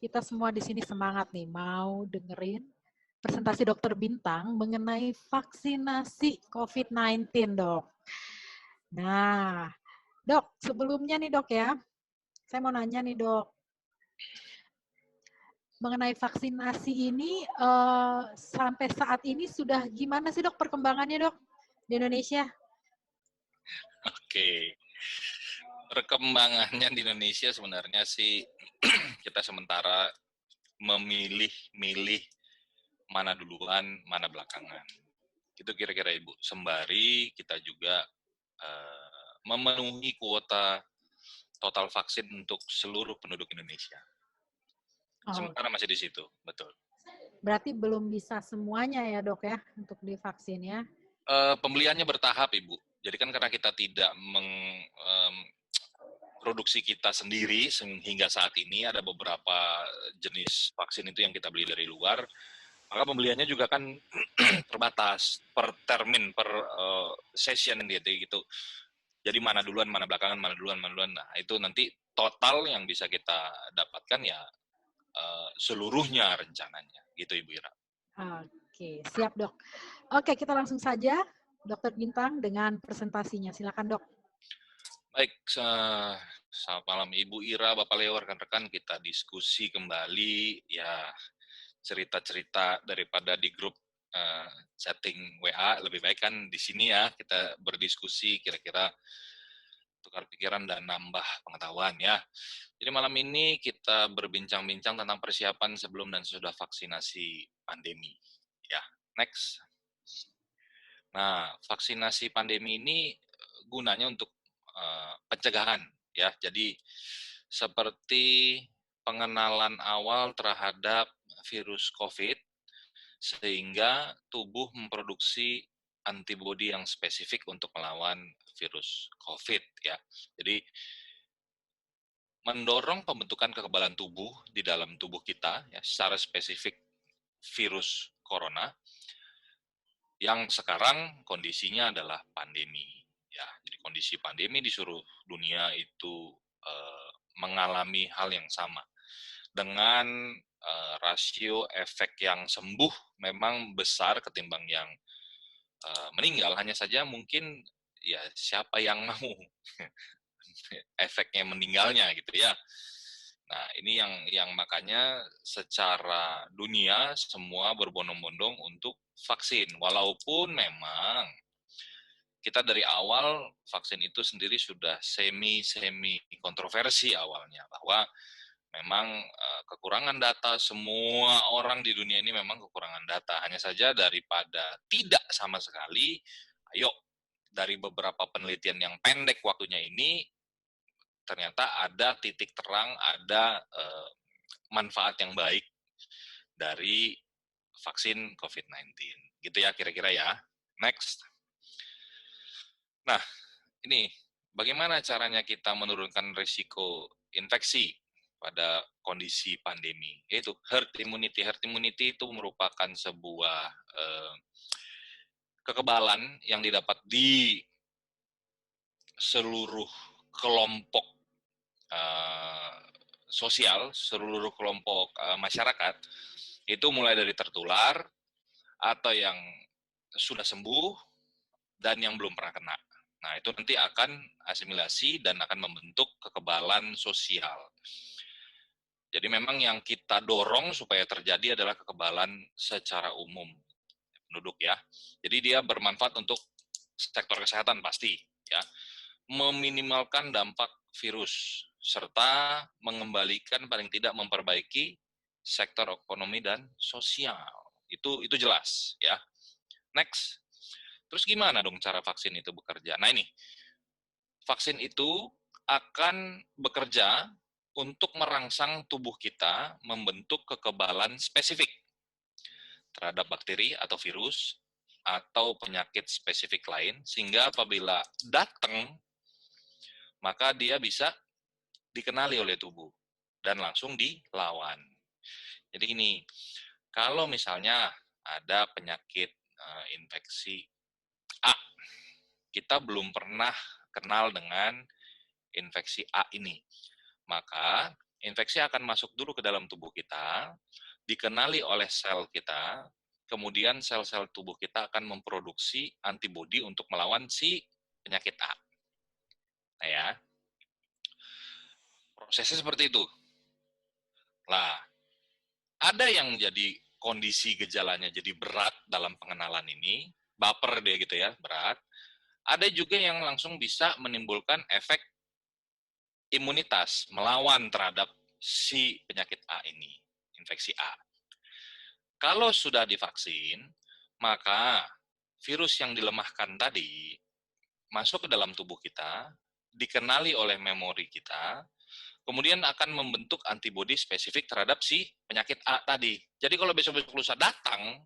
kita semua di sini semangat nih mau dengerin presentasi Dokter Bintang mengenai vaksinasi COVID-19, Dok. Nah, Dok, sebelumnya nih, Dok ya, saya mau nanya nih, Dok, mengenai vaksinasi ini sampai saat ini sudah gimana sih, Dok, perkembangannya, Dok, di Indonesia? Oke, perkembangannya di Indonesia sebenarnya sih kita sementara memilih mana duluan, mana belakangan. Itu kira-kira Ibu. Sembari kita juga memenuhi kuota total vaksin untuk seluruh penduduk Indonesia. Oh, Sementara masih di situ, betul. berarti belum bisa semuanya ya, Dok ya, untuk divaksin ya? Pembeliannya bertahap, Ibu. Jadi kan karena kita tidak produksi kita sendiri hingga saat ini ada beberapa jenis vaksin itu yang kita beli dari luar, maka pembeliannya juga kan terbatas per termin, per session gitu. Jadi mana duluan, mana belakangan, mana duluan, mana duluan. Nah, itu nanti total yang bisa kita dapatkan ya seluruhnya rencananya. Gitu Ibu Ira. Oke, siap, Dok. Oke, kita langsung saja, Dokter Bintang, dengan presentasinya. Silakan, Dok. Baik, selamat malam Ibu Ira, Bapak Leo, rekan-rekan, kita diskusi kembali ya cerita-cerita daripada di grup chatting WA, lebih baik kan di sini ya kita berdiskusi kira-kira tukar pikiran dan nambah pengetahuan ya. Jadi malam ini kita berbincang-bincang tentang persiapan sebelum dan sesudah vaksinasi pandemi. Ya, next. Nah, vaksinasi pandemi ini gunanya untuk pencegahan ya. Jadi seperti pengenalan awal terhadap virus COVID sehingga tubuh memproduksi antibodi yang spesifik untuk melawan virus COVID ya. Jadi mendorong pembentukan kekebalan tubuh di dalam tubuh kita ya secara spesifik virus corona yang sekarang kondisinya adalah pandemi ya. Jadi kondisi pandemi di seluruh dunia itu mengalami hal yang sama dengan rasio efek yang sembuh memang besar ketimbang yang meninggal. Hanya saja mungkin ya siapa yang mau efeknya meninggalnya gitu ya. Nah, ini yang makanya secara dunia semua berbondong-bondong untuk vaksin. Walaupun memang kita dari awal vaksin itu sendiri sudah semi kontroversi awalnya bahwa memang kekurangan data, semua orang di dunia ini memang kekurangan data. Hanya saja daripada tidak sama sekali, ayo dari beberapa penelitian yang pendek waktunya ini ternyata ada titik terang, ada manfaat yang baik dari vaksin COVID-19. Gitu ya kira-kira ya. Next. Nah, ini bagaimana caranya kita menurunkan risiko infeksi pada kondisi pandemi? Yaitu herd immunity. Herd immunity itu merupakan sebuah kekebalan yang didapat di seluruh kelompok sosial, seluruh kelompok masyarakat, itu mulai dari tertular, atau yang sudah sembuh, dan yang belum pernah kena. Nah, itu nanti akan asimilasi dan akan membentuk kekebalan sosial. Jadi memang yang kita dorong supaya terjadi adalah kekebalan secara umum penduduk ya. Jadi dia bermanfaat untuk sektor kesehatan pasti ya. Meminimalkan dampak virus serta mengembalikan paling tidak memperbaiki sektor ekonomi dan sosial. Itu jelas ya. Next. Terus gimana dong cara vaksin itu bekerja? Nah ini, vaksin itu akan bekerja untuk merangsang tubuh kita membentuk kekebalan spesifik terhadap bakteri atau virus atau penyakit spesifik lain, sehingga apabila datang, maka dia bisa dikenali oleh tubuh dan langsung dilawan. Jadi gini, kalau misalnya ada penyakit infeksi A, kita belum pernah kenal dengan infeksi A ini, maka Infeksi akan masuk dulu ke dalam tubuh kita, dikenali oleh sel kita, kemudian sel-sel tubuh kita akan memproduksi antibodi untuk melawan si penyakit A. Nah ya, prosesnya seperti itu. Lah, ada yang jadi kondisi gejalanya jadi berat dalam pengenalan ini, baper dia gitu ya, berat. Ada juga yang langsung bisa menimbulkan efek imunitas, melawan terhadap si penyakit A ini, infeksi A. Kalau sudah divaksin, maka virus yang dilemahkan tadi masuk ke dalam tubuh kita, dikenali oleh memori kita, kemudian akan membentuk antibodi spesifik terhadap si penyakit A tadi. Jadi kalau besok-besok lusa datang,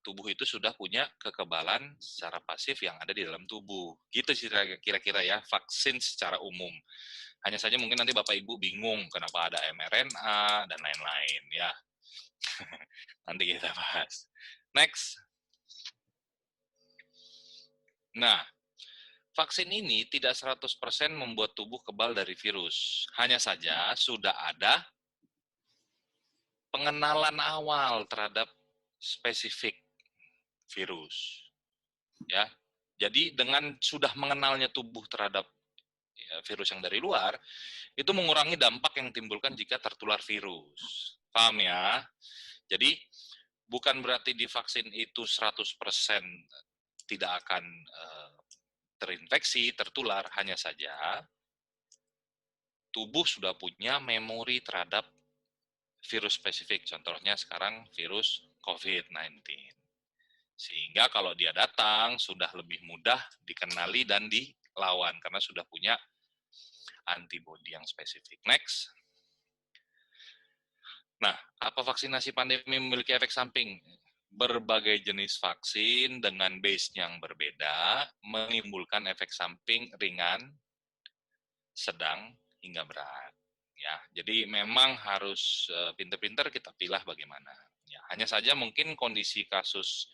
tubuh itu sudah punya kekebalan secara pasif yang ada di dalam tubuh. Gitu sih kira-kira ya, vaksin secara umum. Hanya saja mungkin nanti Bapak Ibu bingung kenapa ada mRNA dan lain-lain ya. Nanti kita bahas. Next. Nah, vaksin ini tidak 100% membuat tubuh kebal dari virus. Hanya saja sudah ada pengenalan awal terhadap spesifik virus. Ya. Jadi dengan sudah mengenalnya tubuh terhadap virus yang dari luar, itu mengurangi dampak yang timbulkan jika tertular virus. Paham ya? Jadi bukan berarti divaksin itu 100% tidak akan terinfeksi, tertular, hanya saja tubuh sudah punya memori terhadap virus spesifik. Contohnya sekarang virus COVID-19. Sehingga kalau dia datang, sudah lebih mudah dikenali dan dilawan, karena sudah punya antibodi yang spesifik. Next. Nah, apa vaksinasi pandemi memiliki efek samping? Berbagai jenis vaksin dengan base yang berbeda menimbulkan efek samping ringan, sedang, hingga berat. Ya, jadi memang harus pintar-pintar kita pilih bagaimana. Ya, hanya saja mungkin kondisi kasus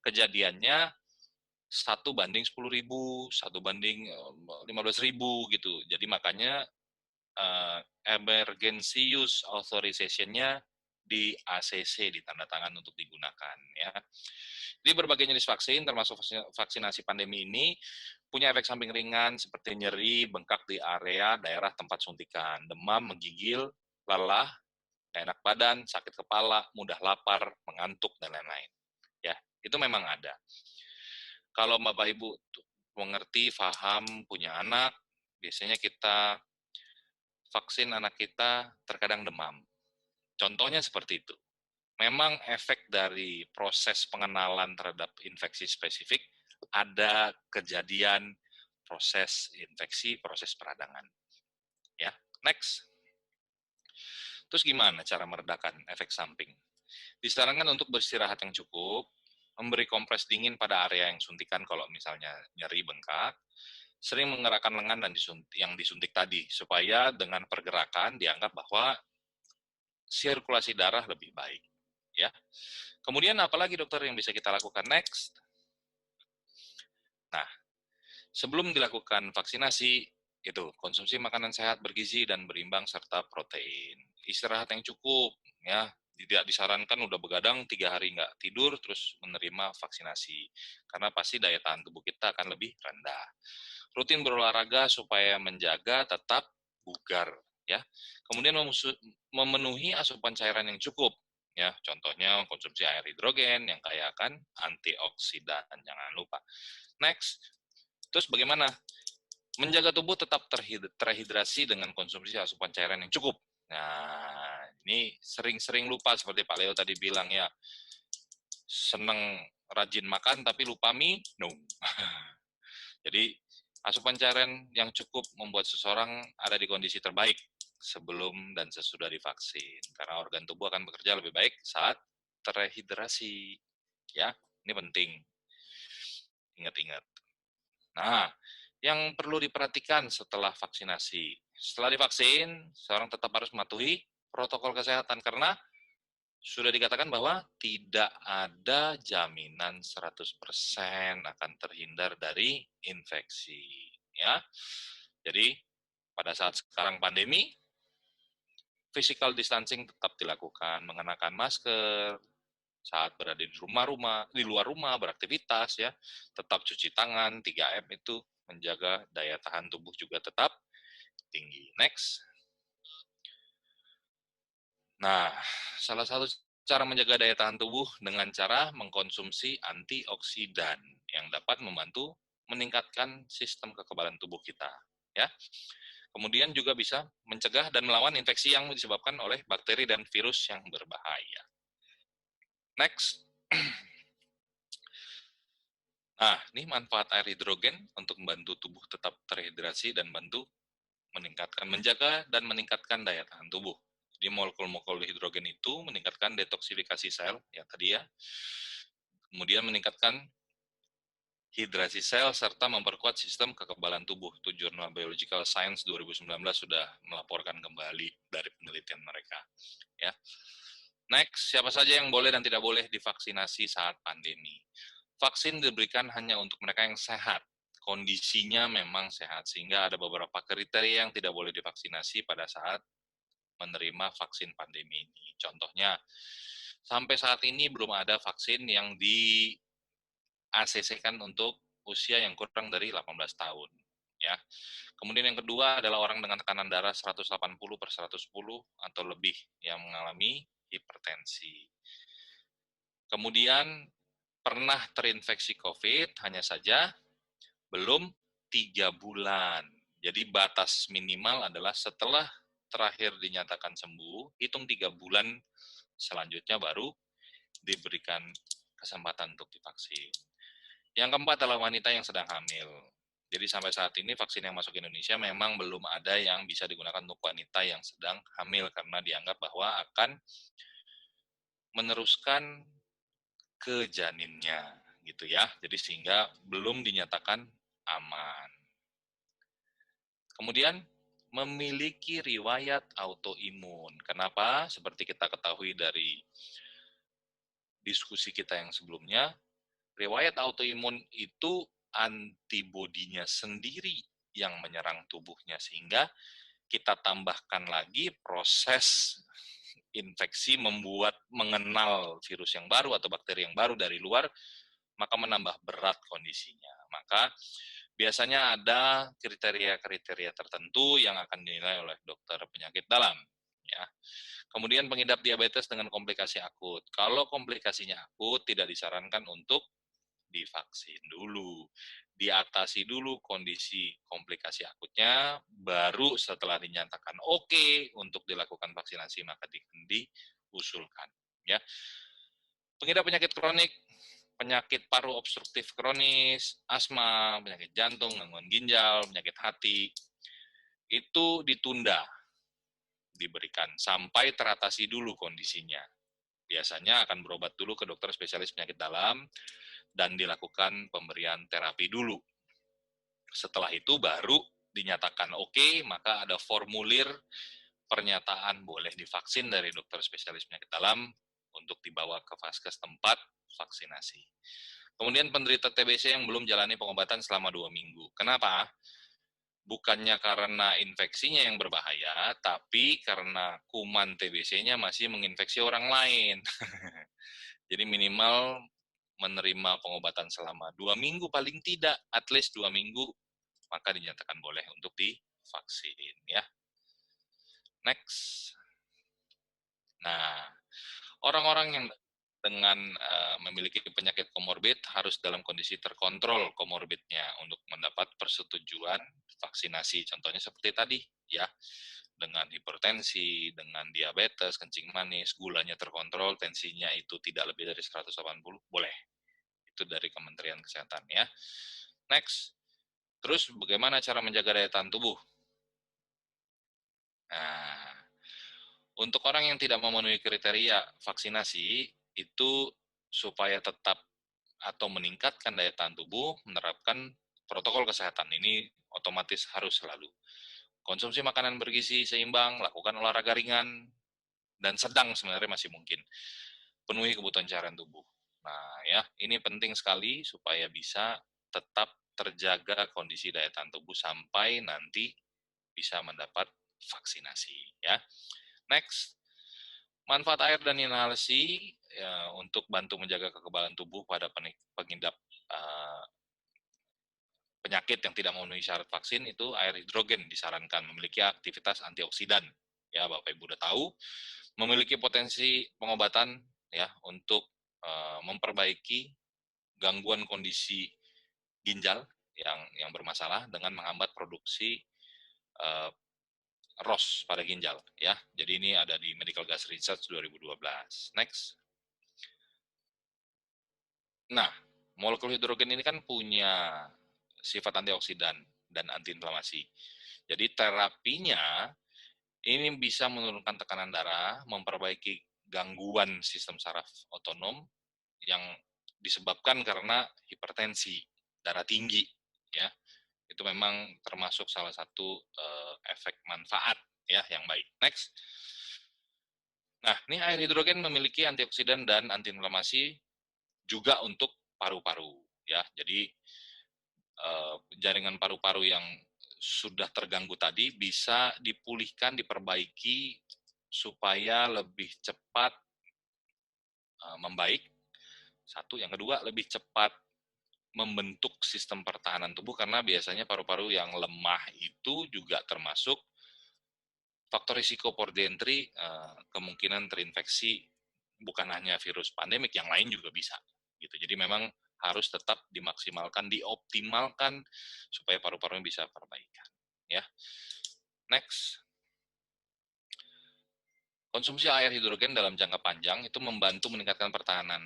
kejadiannya 1:10.000, 1:15.000 gitu. Jadi makanya emergency use authorization-nya di ACC, ditandatangan untuk digunakan ya. Jadi berbagai jenis vaksin termasuk vaksinasi pandemi ini punya efek samping ringan seperti nyeri, bengkak di area daerah tempat suntikan, demam, menggigil, lelah, enak badan, sakit kepala, mudah lapar, mengantuk dan lain-lain. Ya, itu memang ada. Kalau Bapak Ibu mengerti, paham, punya anak, biasanya kita vaksin anak kita terkadang demam. Contohnya seperti itu. Memang efek dari proses pengenalan terhadap infeksi spesifik, ada kejadian proses infeksi, proses peradangan. Ya, next. Terus gimana cara meredakan efek samping? Disarankan untuk beristirahat yang cukup, memberi kompres dingin pada area yang suntikan kalau misalnya nyeri bengkak, sering menggerakkan lengan dan yang disuntik tadi, supaya dengan pergerakan dianggap bahwa sirkulasi darah lebih baik. Ya. Kemudian apalagi dokter yang bisa kita lakukan next? Nah, sebelum dilakukan vaksinasi, itu konsumsi makanan sehat, bergizi dan berimbang serta protein. Istirahat yang cukup, ya. Tidak disarankan udah begadang 3 hari nggak tidur terus menerima vaksinasi, karena pasti daya tahan tubuh kita akan lebih rendah. Rutin berolahraga supaya menjaga tetap bugar, ya. Kemudian memenuhi asupan cairan yang cukup, ya. Contohnya konsumsi air hidrogen yang kaya akan antioksidan, jangan lupa. Next. Terus bagaimana menjaga tubuh tetap terhidrasi dengan konsumsi asupan cairan yang cukup? Nah, ini sering-sering lupa seperti Pak Leo tadi bilang ya. Seneng rajin makan tapi lupa minum. Jadi asupan cairan yang cukup membuat seseorang ada di kondisi terbaik sebelum dan sesudah divaksin. Karena organ tubuh akan bekerja lebih baik saat terhidrasi. Ya, ini penting. Ingat-ingat. Nah, yang perlu diperhatikan setelah vaksinasi. Setelah divaksin, seorang tetap harus mematuhi protokol kesehatan karena sudah dikatakan bahwa tidak ada jaminan 100% akan terhindar dari infeksi. Ya. Jadi, pada saat sekarang pandemi, physical distancing tetap dilakukan, mengenakan masker saat berada di luar rumah beraktivitas ya, tetap cuci tangan, 3M itu menjaga daya tahan tubuh juga tetap tinggi. Next. Nah, salah satu cara menjaga daya tahan tubuh dengan cara mengkonsumsi antioksidan yang dapat membantu meningkatkan sistem kekebalan tubuh kita, ya. Kemudian juga bisa mencegah dan melawan infeksi yang disebabkan oleh bakteri dan virus yang berbahaya. Next. Nah, ini manfaat air hidrogen untuk membantu tubuh tetap terhidrasi dan bantu menjaga dan meningkatkan daya tahan tubuh. Jadi molekul-molekul hidrogen itu meningkatkan detoksifikasi sel, ya tadi ya. Kemudian meningkatkan hidrasi sel serta memperkuat sistem kekebalan tubuh. Itu Jurnal Biological Science 2019 sudah melaporkan kembali dari penelitian mereka. Ya. Next, siapa saja yang boleh dan tidak boleh divaksinasi saat pandemi? Vaksin diberikan hanya untuk mereka yang sehat, kondisinya memang sehat, sehingga ada beberapa kriteria yang tidak boleh divaksinasi pada saat menerima vaksin pandemi ini. Contohnya, sampai saat ini belum ada vaksin yang di ACC-kan untuk usia yang kurang dari 18 tahun. Ya. Kemudian yang kedua adalah orang dengan tekanan darah 180/110 atau lebih yang mengalami hipertensi. Kemudian pernah terinfeksi COVID, hanya saja belum 3 bulan. Jadi batas minimal adalah setelah terakhir dinyatakan sembuh, hitung 3 bulan selanjutnya baru diberikan kesempatan untuk divaksin. Yang keempat adalah wanita yang sedang hamil. Jadi sampai saat ini vaksin yang masuk ke Indonesia memang belum ada yang bisa digunakan untuk wanita yang sedang hamil karena dianggap bahwa akan meneruskan ke janinnya gitu ya. Jadi sehingga belum dinyatakan aman. Kemudian memiliki riwayat autoimun. Kenapa? Seperti kita ketahui dari diskusi kita yang sebelumnya, riwayat autoimun itu antibodinya sendiri yang menyerang tubuhnya sehingga kita tambahkan lagi proses infeksi mengenal virus yang baru atau bakteri yang baru dari luar, maka menambah berat kondisinya. Maka biasanya ada kriteria-kriteria tertentu yang akan dinilai oleh dokter penyakit dalam. Ya. Kemudian pengidap diabetes dengan komplikasi akut. Kalau komplikasinya akut, tidak disarankan untuk divaksin dulu. Diatasi dulu kondisi komplikasi akutnya, baru setelah dinyatakan oke untuk dilakukan vaksinasi, maka diusulkan. Ya. Pengidap penyakit kronik, penyakit paru obstruktif kronis, asma, penyakit jantung, gangguan ginjal, penyakit hati, itu ditunda diberikan sampai teratasi dulu kondisinya. Biasanya akan berobat dulu ke dokter spesialis penyakit dalam dan dilakukan pemberian terapi dulu. Setelah itu baru dinyatakan oke, maka ada formulir pernyataan boleh divaksin dari dokter spesialis penyakit dalam untuk dibawa ke vaskes tempat vaksinasi. Kemudian penderita TBC yang belum jalani pengobatan selama 2 minggu. Kenapa? Bukannya karena infeksinya yang berbahaya, tapi karena kuman TBC-nya masih menginfeksi orang lain. Jadi minimal menerima pengobatan selama 2 minggu, paling tidak, at least 2 minggu, maka dinyatakan boleh untuk divaksin. Ya. Next. Nah, orang-orang yang dengan memiliki penyakit komorbid harus dalam kondisi terkontrol komorbidnya untuk mendapat persetujuan vaksinasi. Contohnya seperti tadi, ya, dengan hipertensi, dengan diabetes, kencing manis, gulanya terkontrol, tensinya itu tidak lebih dari 180, boleh. Itu dari Kementerian Kesehatan, ya. Next. Terus bagaimana cara menjaga daya tahan tubuh? Nah, untuk orang yang tidak memenuhi kriteria vaksinasi, itu supaya tetap atau meningkatkan daya tahan tubuh, menerapkan protokol kesehatan. Ini otomatis harus selalu. Konsumsi makanan bergizi seimbang, lakukan olahraga ringan, dan sedang sebenarnya masih mungkin. Penuhi kebutuhan cairan tubuh. Nah ya, ini penting sekali supaya bisa tetap terjaga kondisi daya tahan tubuh sampai nanti bisa mendapat vaksinasi. Ya. Next, manfaat air dan inhalasi ya, untuk bantu menjaga kekebalan tubuh pada pengidap penyakit yang tidak memenuhi syarat vaksin. Itu air hidrogen disarankan memiliki aktivitas antioksidan. Ya, Bapak Ibu udah tahu, memiliki potensi pengobatan ya untuk memperbaiki gangguan kondisi ginjal yang bermasalah dengan menghambat produksi uh, ROS pada ginjal ya. Jadi ini ada di Medical Gas Research 2012. Next. Nah, molekul hidrogen ini kan punya sifat antioksidan dan antiinflamasi. Jadi terapinya ini bisa menurunkan tekanan darah, memperbaiki gangguan sistem saraf otonom yang disebabkan karena hipertensi, darah tinggi ya. Itu memang termasuk salah satu efek manfaat ya yang baik. Next. Nah, ini air hidrogen memiliki antioksidan dan antiinflamasi juga untuk paru-paru ya. Jadi jaringan paru-paru yang sudah terganggu tadi bisa dipulihkan, diperbaiki supaya lebih cepat membaik. Satu, yang kedua lebih cepat membentuk sistem pertahanan tubuh karena biasanya paru-paru yang lemah itu juga termasuk faktor risiko port entry, kemungkinan terinfeksi bukan hanya virus pandemik, yang lain juga bisa. Gitu. Jadi memang harus tetap dimaksimalkan, dioptimalkan supaya paru-parunya bisa perbaikan. Ya. Next. Konsumsi air hidrogen dalam jangka panjang itu membantu meningkatkan pertahanan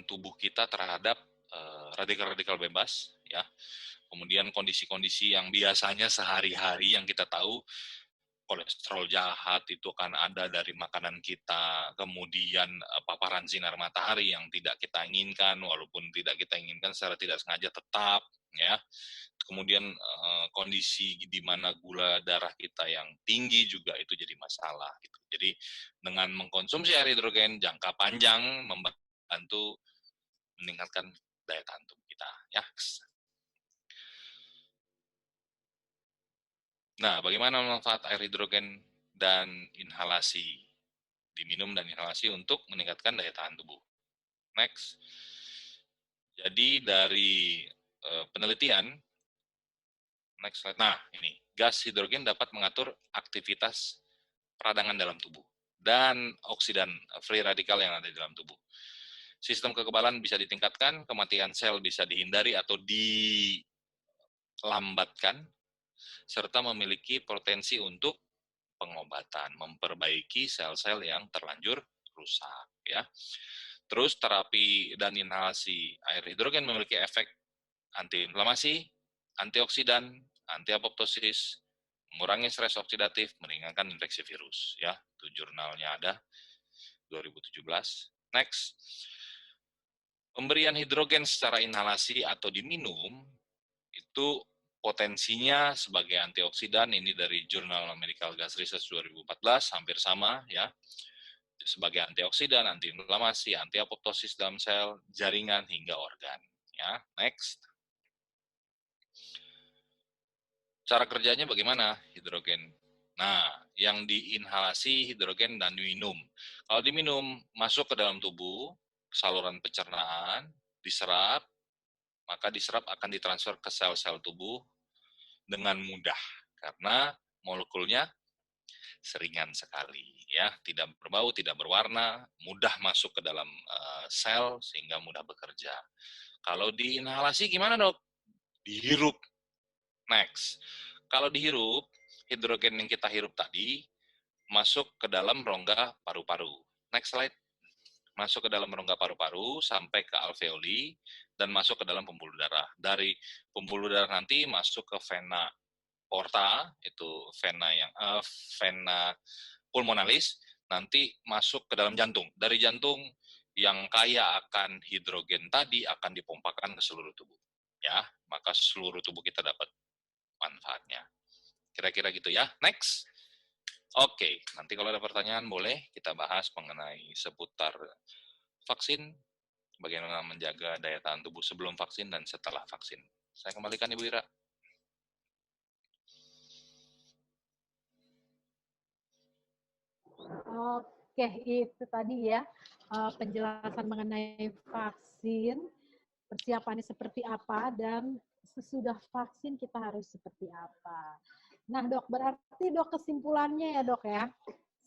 tubuh kita terhadap radikal-radikal bebas, ya. Kemudian kondisi-kondisi yang biasanya sehari-hari yang kita tahu, kolesterol jahat itu kan ada dari makanan kita, kemudian paparan sinar matahari yang tidak kita inginkan, walaupun tidak kita inginkan secara tidak sengaja tetap, ya. Kemudian kondisi di mana gula darah kita yang tinggi juga itu jadi masalah. Gitu. Jadi dengan mengkonsumsi air hidrogen jangka panjang membantu meningkatkan daya tahan tubuh kita. Ya. Nah, bagaimana manfaat air hidrogen dan inhalasi? Diminum dan inhalasi untuk meningkatkan daya tahan tubuh. Next. Jadi dari penelitian, next slide. Nah, ini gas hidrogen dapat mengatur aktivitas peradangan dalam tubuh dan oksidan free radikal yang ada di dalam tubuh. Sistem kekebalan bisa ditingkatkan, kematian sel bisa dihindari atau dilambatkan, serta memiliki potensi untuk pengobatan, memperbaiki sel-sel yang terlanjur rusak. Ya. Terus terapi dan inhalasi air hidrogen memiliki efek antiinflamasi, antioksidan, anti-apoptosis, mengurangi stres oksidatif, meringankan infeksi virus. Ya, itu jurnalnya ada 2017. Next, pemberian hidrogen secara inhalasi atau diminum itu potensinya sebagai antioksidan, ini dari Jurnal Medical Gas Research 2014, hampir sama ya. Sebagai antioksidan, antiinflamasi, anti-apoptosis dalam sel, jaringan hingga organ. Ya, next. Cara kerjanya bagaimana hidrogen? Nah, yang diinhalasi hidrogen dan diminum. Kalau diminum, masuk ke dalam tubuh, saluran pencernaan, diserap, maka diserap akan ditransfer ke sel-sel tubuh dengan mudah karena molekulnya seringan sekali, ya, tidak berbau, tidak berwarna, mudah masuk ke dalam sel sehingga mudah bekerja. Kalau diinhalasi gimana, Dok? Dihirup. Next. Kalau dihirup, hidrogen yang kita hirup tadi masuk ke dalam rongga paru-paru. Next slide. Masuk ke dalam rongga paru-paru sampai ke alveoli dan masuk ke dalam pembuluh darah. Dari pembuluh darah nanti masuk ke vena porta, itu vena pulmonalis, nanti masuk ke dalam jantung. Dari jantung yang kaya akan hidrogen tadi akan dipompakan ke seluruh tubuh. Ya, maka seluruh tubuh kita dapat manfaatnya. Kira-kira gitu ya. Next. Oke, nanti kalau ada pertanyaan boleh kita bahas mengenai seputar vaksin, bagaimana menjaga daya tahan tubuh sebelum vaksin dan setelah vaksin. Saya kembalikan Ibu Ira. Oke, itu tadi ya penjelasan mengenai vaksin, persiapannya seperti apa, dan sesudah vaksin kita harus seperti apa. Nah, Dok, berarti Dok kesimpulannya ya, Dok ya,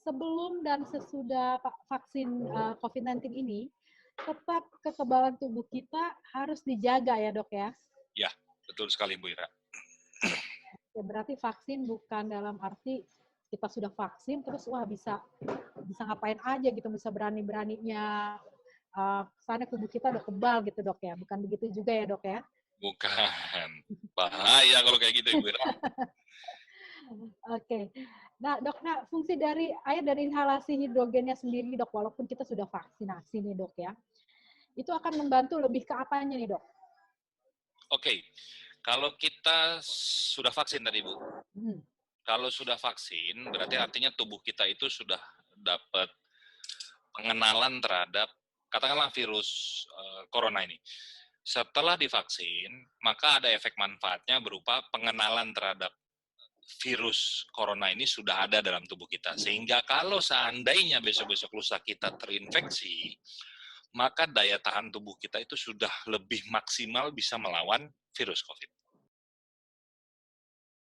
sebelum dan sesudah vaksin COVID-19 ini, tetap kekebalan tubuh kita harus dijaga ya, Dok ya. Ya, betul sekali Bu Ira. Ya, berarti vaksin bukan dalam arti kita sudah vaksin terus wah bisa ngapain aja gitu, bisa berani-beraninya sana tubuh kita udah kebal gitu, Dok ya. Bukan begitu juga ya, Dok ya. Bukan. Bahaya kalau kayak gitu Ibu Ira. Oke. Nah, Dok, fungsi dari air dan inhalasi hidrogennya sendiri, Dok, walaupun kita sudah vaksinasi nih, Dok ya. Itu akan membantu lebih ke apanya nih, Dok? Oke. Kalau kita sudah vaksin tadi Bu. Kalau sudah vaksin, berarti artinya tubuh kita itu sudah dapat pengenalan terhadap katakanlah virus corona ini. Setelah divaksin, maka ada efek manfaatnya berupa pengenalan terhadap virus corona ini sudah ada dalam tubuh kita. Sehingga kalau seandainya besok-besok lusa kita terinfeksi, maka daya tahan tubuh kita itu sudah lebih maksimal bisa melawan virus COVID.